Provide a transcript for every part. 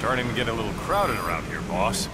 Starting to get a little crowded around here, boss.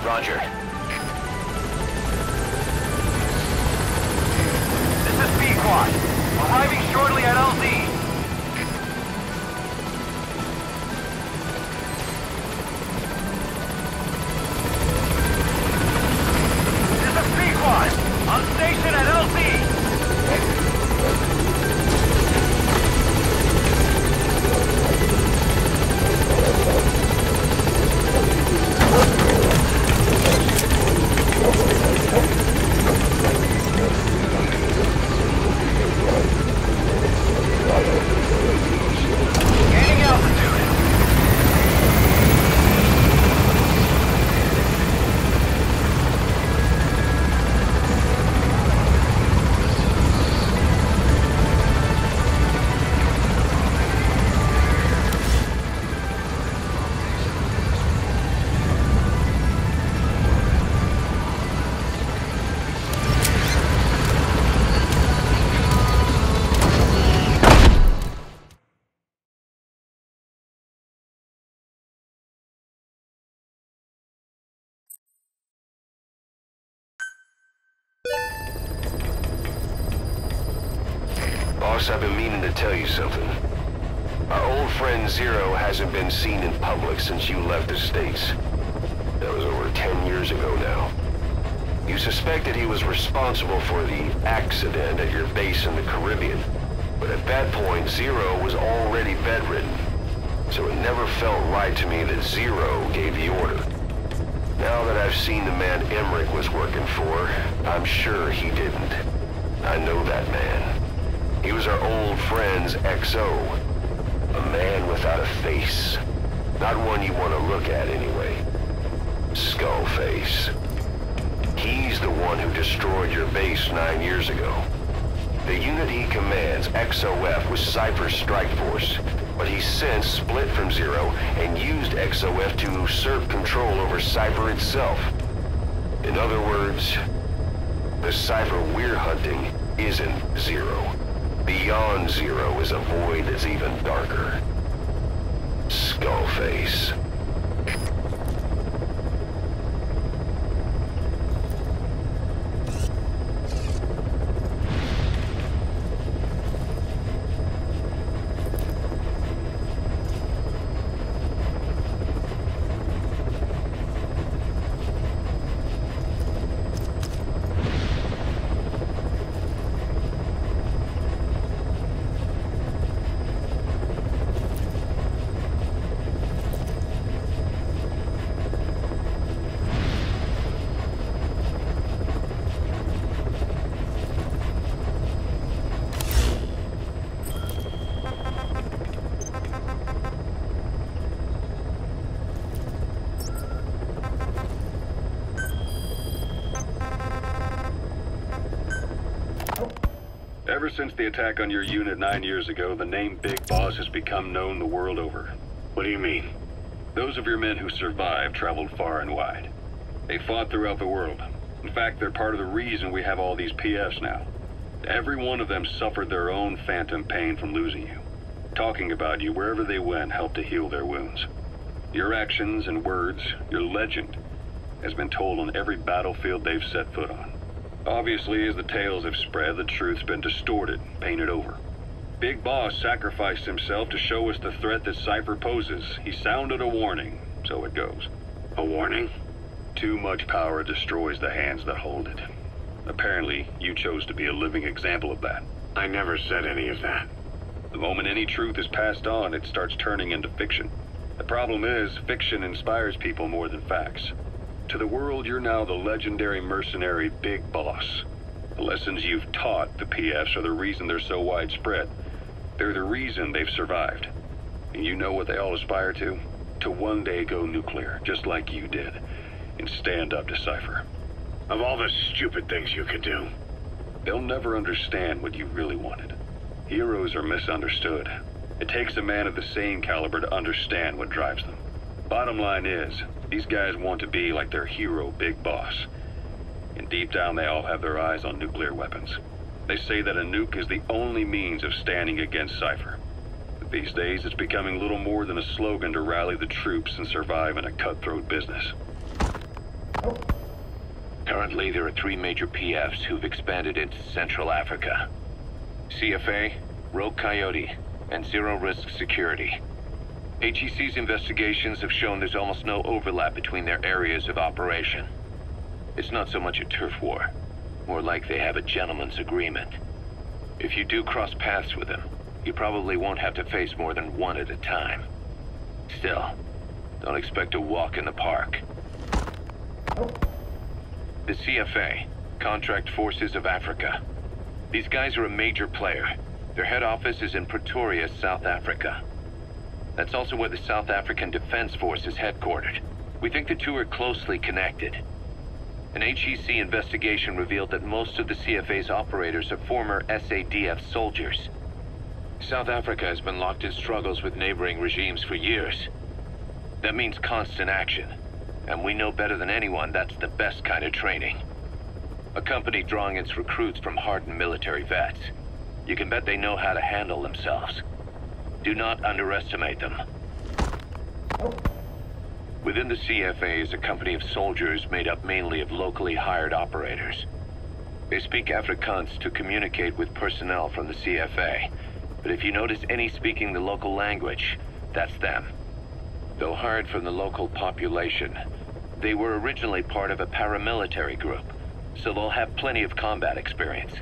Roger. This is B-Quad. Arriving shortly at LZ. This is B-Quad. On station at LZ. Gaining altitude. Boss, I've been meaning to tell you something. Our old friend Zero hasn't been seen in public since you left the States. That was over 10 years ago now. You suspected he was responsible for the accident at your base in the Caribbean. But at that point, Zero was already bedridden. So it never felt right to me that Zero gave the order. Now that I've seen the man Emmerich was working for, I'm sure he didn't. I know that man. He was our old friend's XO. A man without a face. Not one you want to look at anyway. Skullface. He's the one who destroyed your base 9 years ago. The unit he commands, XOF, was Cypher's strike force, but he's since split from Zero and used XOF to usurp control over Cypher itself. In other words, the Cypher we're hunting isn't Zero. Beyond Zero is a void that's even darker. Skullface. Ever since the attack on your unit 9 years ago, the name Big Boss has become known the world over. What do you mean? Those of your men who survived traveled far and wide. They fought throughout the world. In fact, they're part of the reason we have all these PFs now. Every one of them suffered their own phantom pain from losing you. Talking about you wherever they went helped to heal their wounds. Your actions and words, your legend, has been told on every battlefield they've set foot on. Obviously, as the tales have spread, the truth's been distorted, painted over. Big Boss sacrificed himself to show us the threat that Cypher poses. He sounded a warning, so it goes. A warning? Too much power destroys the hands that hold it. Apparently, you chose to be a living example of that. I never said any of that. The moment any truth is passed on, it starts turning into fiction. The problem is, fiction inspires people more than facts. To the world, you're now the legendary mercenary Big Boss. The lessons you've taught the PFs are the reason they're so widespread. They're the reason they've survived. And you know what they all aspire to? To one day go nuclear, just like you did, and stand up to Cypher. Of all the stupid things you could do. They'll never understand what you really wanted. Heroes are misunderstood. It takes a man of the same caliber to understand what drives them. Bottom line is, these guys want to be like their hero, Big Boss. And deep down they all have their eyes on nuclear weapons. They say that a nuke is the only means of standing against Cypher. But these days it's becoming little more than a slogan to rally the troops and survive in a cutthroat business. Currently, there are 3 major PFs who've expanded into Central Africa. CFA, Rogue Coyote, and Zero Risk Security. HEC's investigations have shown there's almost no overlap between their areas of operation. It's not so much a turf war, more like they have a gentleman's agreement. If you do cross paths with them, you probably won't have to face more than one at a time. Still, don't expect a walk in the park. The CFA, Contract Forces of Africa. These guys are a major player. Their head office is in Pretoria, South Africa. That's also where the South African Defense Force is headquartered. We think the two are closely connected. An HEC investigation revealed that most of the CFA's operators are former SADF soldiers. South Africa has been locked in struggles with neighboring regimes for years. That means constant action, and we know better than anyone that's the best kind of training. A company drawing its recruits from hardened military vets. You can bet they know how to handle themselves. Do not underestimate them. Within the CFA is a company of soldiers made up mainly of locally hired operators. They speak Afrikaans to communicate with personnel from the CFA, but if you notice any speaking the local language, that's them. Though hired from the local population, they were originally part of a paramilitary group, so they'll have plenty of combat experience.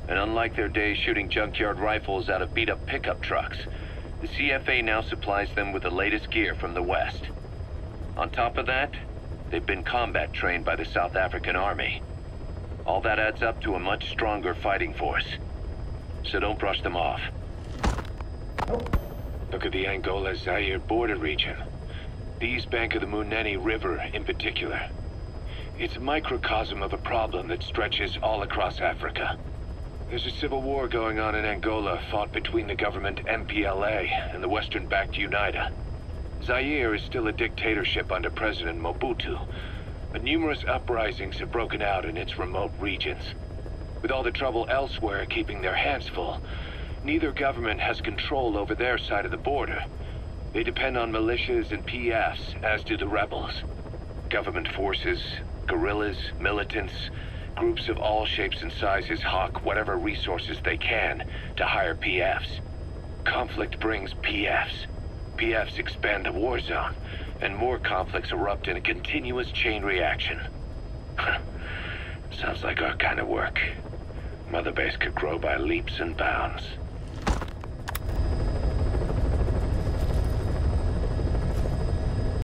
And unlike their days shooting junkyard rifles out of beat-up pickup trucks, the CFA now supplies them with the latest gear from the West. On top of that, they've been combat trained by the South African Army. All that adds up to a much stronger fighting force. So don't brush them off. Look at the Angola-Zaire border region. The east bank of the Munene River in particular. It's a microcosm of a problem that stretches all across Africa. There's a civil war going on in Angola fought between the government MPLA and the Western-backed UNITA. Zaire is still a dictatorship under President Mobutu, but numerous uprisings have broken out in its remote regions. With all the trouble elsewhere keeping their hands full, neither government has control over their side of the border. They depend on militias and PFs, as do the rebels. Government forces, guerrillas, militants, groups of all shapes and sizes hawk whatever resources they can to hire PFs. Conflict brings PFs. PFs expand the war zone, and more conflicts erupt in a continuous chain reaction. Sounds like our kind of work. Mother Base could grow by leaps and bounds.